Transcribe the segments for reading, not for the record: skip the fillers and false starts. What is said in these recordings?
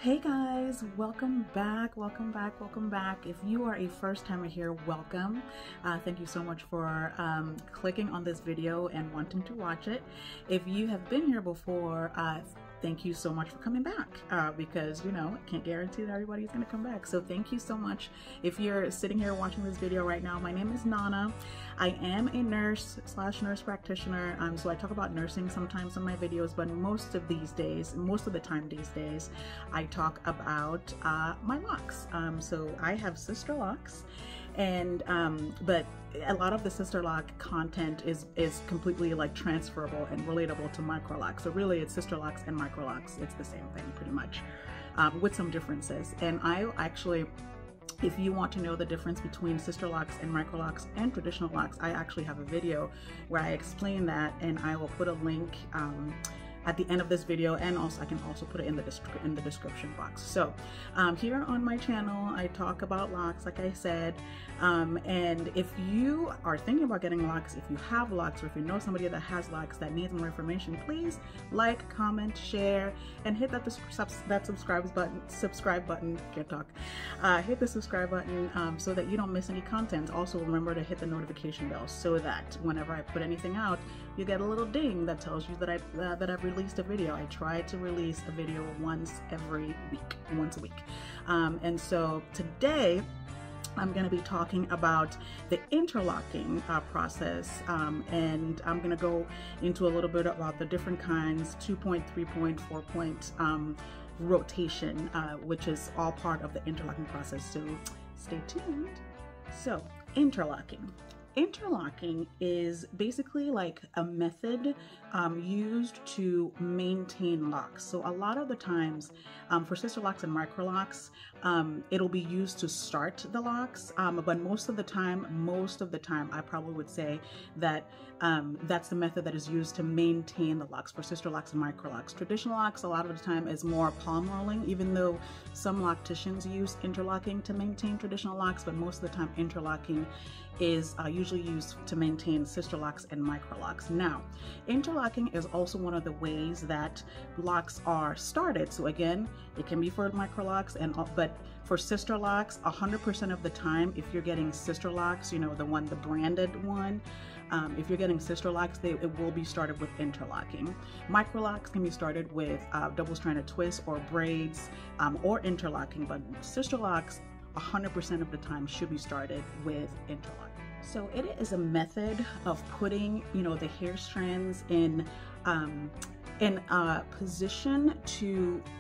Hey guys, welcome back. If you are a first timer here, welcome. Thank you so much for clicking on this video and wanting to watch it. If you have been here before, thank you so much for coming back because, you know, I can't guarantee that everybody's going to come back. So thank you so much. If you're sitting here watching this video right now, my name is Nana. I am a nurse / nurse practitioner. So I talk about nursing sometimes in my videos, but most of the time these days, I talk about my locks. So I have Sisterlocks, and but a lot of the Sisterlock content is completely like transferable and relatable to Microlocks. So really it's Sisterlocks and Microlocks. It's the same thing pretty much, with some differences. And I actually, if you want to know the difference between Sisterlocks and Microlocks and traditional locks, I actually have a video where I explain that, and I will put a link at the end of this video, and also I can also put it in the description box. So here on my channel, I talk about locks, like I said, and if you are thinking about getting locks, if you have locks, or if you know somebody that has locks that needs more information, please like, comment, share, and hit that subscribe button. Can't talk. Hit the subscribe button so that you don't miss any content. Also remember to hit the notification bell so that whenever I put anything out, you get a little ding that tells you that I've released a video. I try to release a video once a week. And so today I'm going to be talking about the interlocking process, and I'm going to go into a little bit about the different kinds, 2-point, 3-point, 4-point rotation, which is all part of the interlocking process. So stay tuned. So interlocking. Interlocking is basically like a method used to maintain locks. So a lot of the times for Sisterlocks and Microlocks, it'll be used to start the locks, but most of the time I probably would say that that's the method that is used to maintain the locks for Sisterlocks and Microlocks. Traditional locks a lot of the time is more palm rolling, even though some locticians use interlocking to maintain traditional locks, but most of the time interlocking is usually used to maintain Sisterlocks and Microlocks. Now, interlocking is also one of the ways that locks are started. So again, it can be for Microlocks, but for Sisterlocks, 100% of the time, if you're getting Sisterlocks, you know, the branded one, if you're getting Sisterlocks, it will be started with interlocking. Microlocks can be started with double-stranded twists or braids or interlocking, but Sisterlocks 100% of the time should be started with interlocking. So it is a method of putting, you know, the hair strands in a position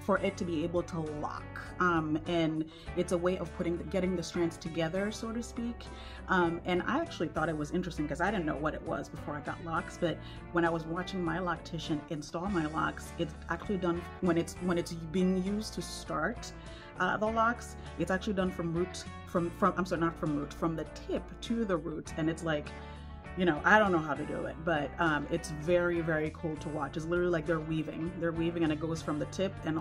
for it to be able to lock, and it's a way of getting the strands together, so to speak. And I actually thought it was interesting because I didn't know what it was before I got locks, but when I was watching my loctician install my locks, it's actually done when it's being used to start the locks. It's actually done from the tip to the root, and it's like, you know, I don't know how to do it, but it's very, very cool to watch. It's literally like they're weaving, and it goes from the tip and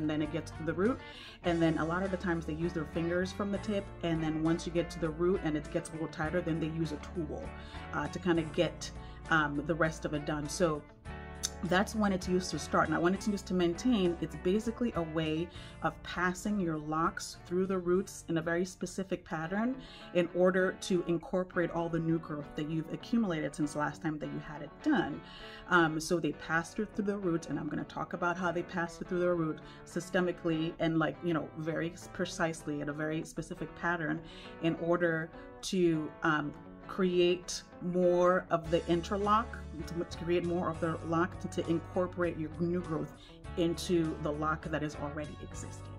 then it gets to the root. And then a lot of the times they use their fingers from the tip, and then once you get to the root and it gets a little tighter, then they use a tool to kind of get the rest of it done. So that's when it's used to start. Now, when it's used to maintain, it's basically a way of passing your locks through the roots in a very specific pattern in order to incorporate all the new growth that you've accumulated since the last time that you had it done. So they pass through the roots, and I'm going to talk about how they pass through the root systemically and, like, you know, very precisely at a very specific pattern in order to create more of the interlock, to create more of the lock, to incorporate your new growth into the lock that is already existing.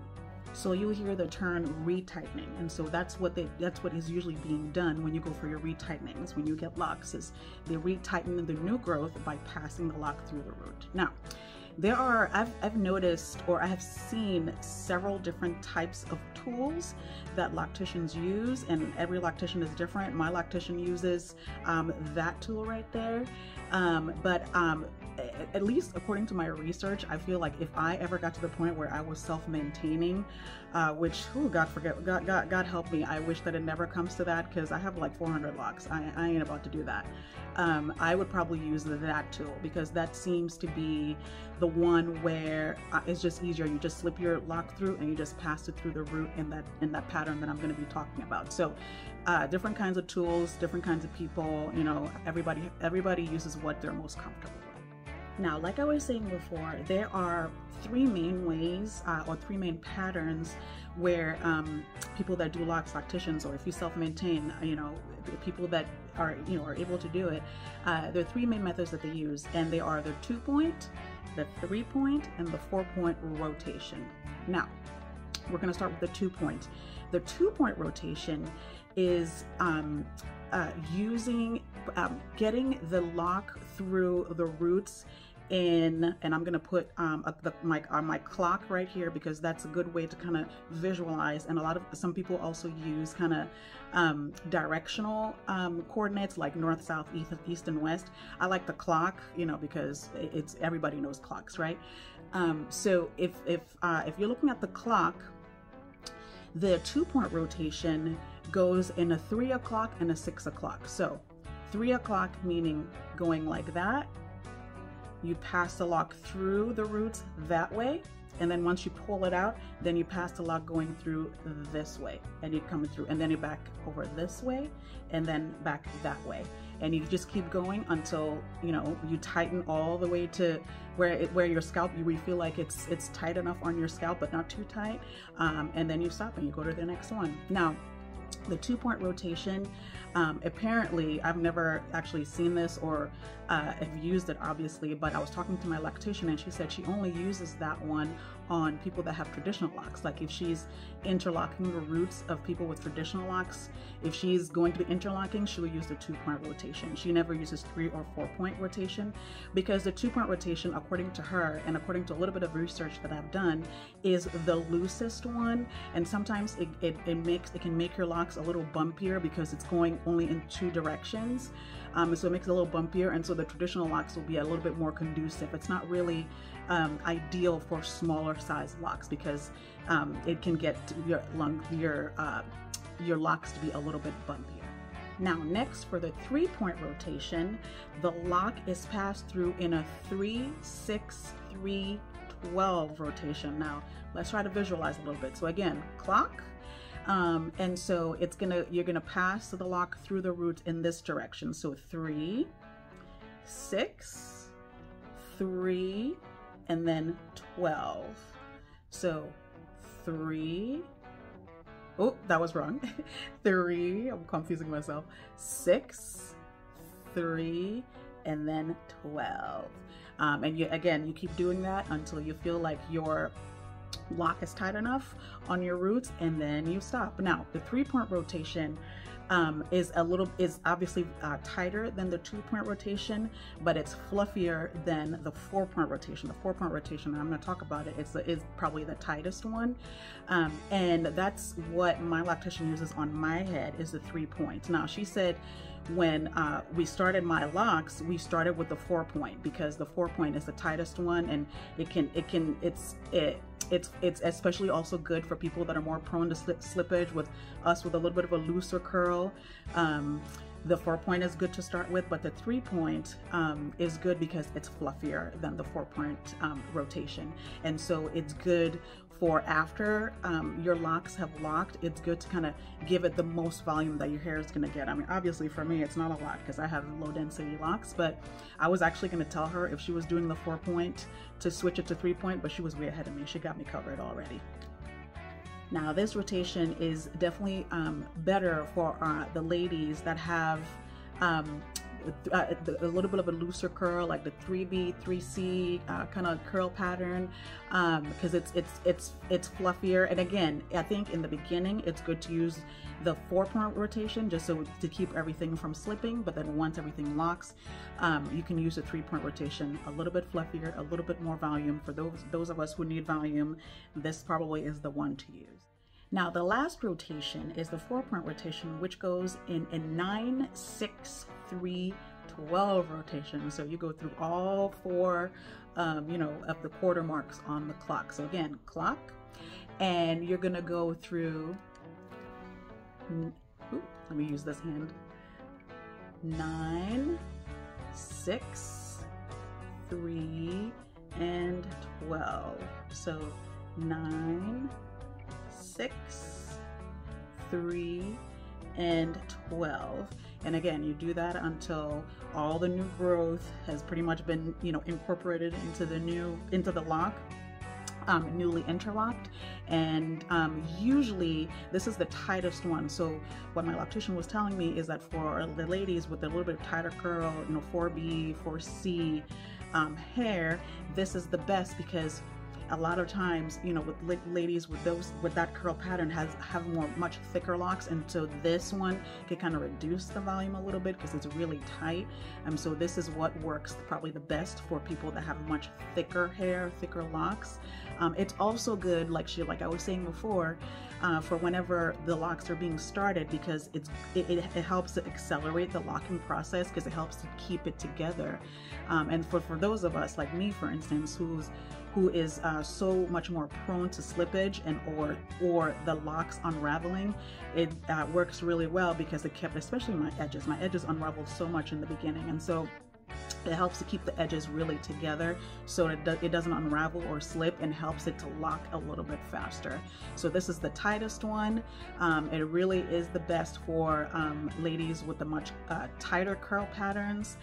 So you hear the term retightening, and so that's what is usually being done when you go for your retightening. When you get locks, is they retighten the new growth by passing the lock through the root. Now, I've noticed, or I have seen several different types of tools that locticians use, and every loctician is different. My loctician uses that tool right there, but at least according to my research, I feel like if I ever got to the point where I was self-maintaining, which, God help me, I wish that it never comes to that, because I have like 400 locks. I ain't about to do that. I would probably use that tool, because that seems to be the one where it's just easier. You just slip your lock through and you just pass it through the root in that pattern that I'm going to be talking about. So different kinds of tools, different kinds of people, you know, everybody uses what they're most comfortable with. Now, like I was saying before, there are three main ways or three main patterns where people that do locks, locticians, or if you self-maintain, you know, people that are, you know, are able to do it, there are three main methods that they use, and they are the 2-point, the 3-point, and the 4-point rotation. Now, we're going to start with the 2-point. The 2-point rotation is getting the lock through the roots in, and I'm gonna put my clock right here, because that's a good way to kind of visualize. And some people also use kind of directional coordinates, like north, south, east, and west. I like the clock, you know, because it's everybody knows clocks, right? So if you're looking at the clock, the 2-point rotation goes in a 3 o'clock and a 6 o'clock. So 3 o'clock meaning going like that. You pass the lock through the roots that way, and then once you pull it out, then you pass the lock going through this way, and you come through, and then you back over this way, and then back that way, and you just keep going until, you know, you tighten all the way to where your scalp, you feel like it's tight enough on your scalp but not too tight, and then you stop and you go to the next one. Now, the 2-point rotation, apparently I've never actually seen this or have used it, obviously, but I was talking to my loctician and she said she only uses that one on people that have traditional locks. Like if she's interlocking the roots of people with traditional locks, if she's going to be interlocking, she will use the 2-point rotation. She never uses 3 or 4-point rotation, because the 2-point rotation, according to her and according to a little bit of research that I've done, is the loosest one, and sometimes it can make your locks a little bumpier because it's going only in 2 directions. So it makes it a little bumpier, and so the traditional locks will be a little bit more conducive. It's not really ideal for smaller size locks, because it can get your locks to be a little bit bumpier. Now, next, for the 3-point rotation, the lock is passed through in a 3, 6, 3, 12 rotation. Now, let's try to visualize a little bit. So again, clock. And so you're gonna pass the lock through the root in this direction. So 3, 6, 3, and then 12. So 3, oh, that was wrong. 3, I'm confusing myself. 6, 3, and then 12. And you keep doing that until you feel like your lock is tight enough on your roots, and then you stop. Now, the 3-point rotation is obviously tighter than the 2-point rotation, but it's fluffier than the 4-point rotation. The 4-point rotation, and I'm going to talk about it, is probably the tightest one, and that's what my loctician uses on my head, is the 3-point. Now, she said when we started my locks, we started with the 4-point, because the 4-point is the tightest one, and it's especially also good for people that are more prone to slippage, with us with a little bit of a looser curl. The 4-point is good to start with, but the 3-point is good because it's fluffier than the 4-point rotation. And so it's good for after your locks have locked. It's good to kind of give it the most volume that your hair is going to get. I mean, obviously for me, it's not a lot because I have low density locks, but I was actually going to tell her if she was doing the 4-point to switch it to 3-point, but she was way ahead of me. She got me covered already. Now, this rotation is definitely better for the ladies that have a little bit of a looser curl, like the 3B, 3C kind of curl pattern, because it's fluffier. And again, I think in the beginning it's good to use the 4-point rotation just so to keep everything from slipping, but then once everything locks, you can use a 3-point rotation, a little bit fluffier, a little bit more volume. For those of us who need volume, this probably is the one to use. Now, the last rotation is the 4-point rotation, which goes in 9, 6, 3, 12 rotations. So you go through all four, you know, of the quarter marks on the clock. So again, clock, and you're gonna go through, let me use this hand, 9, 6, 3, and 12. So 9, 6, 3, and 12. And again, you do that until all the new growth has pretty much been, you know, incorporated into the lock, newly interlocked. And usually this is the tightest one. So what my loctician was telling me is that for the ladies with a little bit tighter curl, you know, 4B, 4C hair, this is the best, because a lot of times, you know, with ladies with that curl pattern have much thicker locks, and so this one can kind of reduce the volume a little bit because it's really tight. So this is what works probably the best for people that have much thicker hair, thicker locks. It's also good, like I was saying before, for whenever the locks are being started, because it helps to accelerate the locking process, because it helps to keep it together. And for those of us like me, for instance, who is so much more prone to slippage and or the locks unraveling, it works really well, because it kept, especially my edges unraveled so much in the beginning, and so it helps to keep the edges really together so it doesn't unravel or slip, and helps it to lock a little bit faster. So this is the tightest one. It really is the best for ladies with the much tighter curl patterns,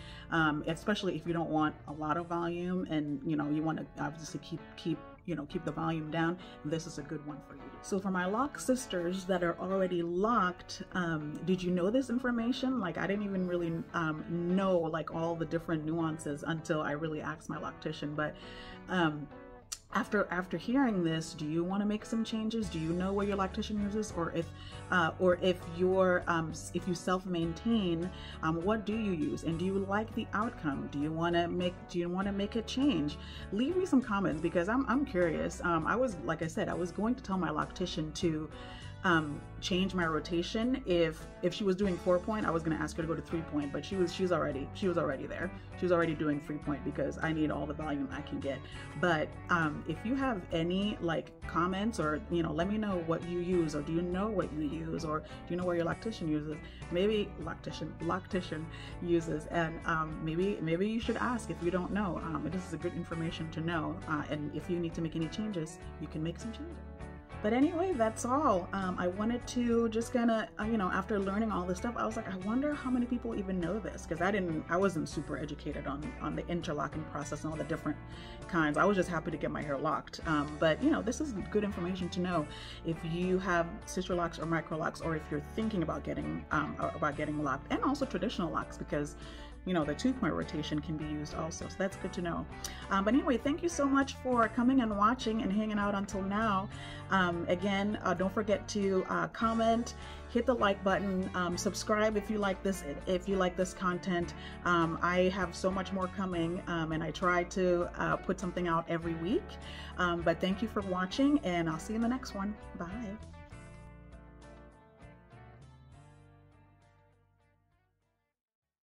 especially if you don't want a lot of volume and, you know, you want to obviously keep the volume down. This is a good one for you. So for my lock sisters that are already locked, did you know this information? Like, I didn't even really know like all the different nuances until I really asked my loctician. But after hearing this, do you want to make some changes? Do you know what your loctician uses, or if you self-maintain, what do you use, and do you like the outcome? Do you want to make a change? Leave me some comments, because I'm curious. Like I said, I was going to tell my loctician to change my rotation. If she was doing 4-point, I was going to ask her to go to 3-point, but she's already there. She was already doing 3-point, because I need all the volume I can get. But if you have any like comments, or, you know, let me know what you use, or do you know what you use, or do you know what your loctician uses? Maybe loctician uses, and maybe you should ask if you don't know. This is a good information to know, and if you need to make any changes, you can make some changes. But anyway, that's all. I wanted to just kind of, you know, after learning all this stuff, I was like, I wonder how many people even know this, because I wasn't super educated on the interlocking process and all the different kinds. I was just happy to get my hair locked. But, you know, this is good information to know if you have Sisterlocks or Microlocks, or if you're thinking about getting locked, and also traditional locks, because, you know, the 2-point rotation can be used also. So that's good to know. But anyway, thank you so much for coming and watching and hanging out until now. Again, don't forget to comment, hit the like button, subscribe if you like this content. I have so much more coming, and I try to put something out every week. But thank you for watching, and I'll see you in the next one. Bye.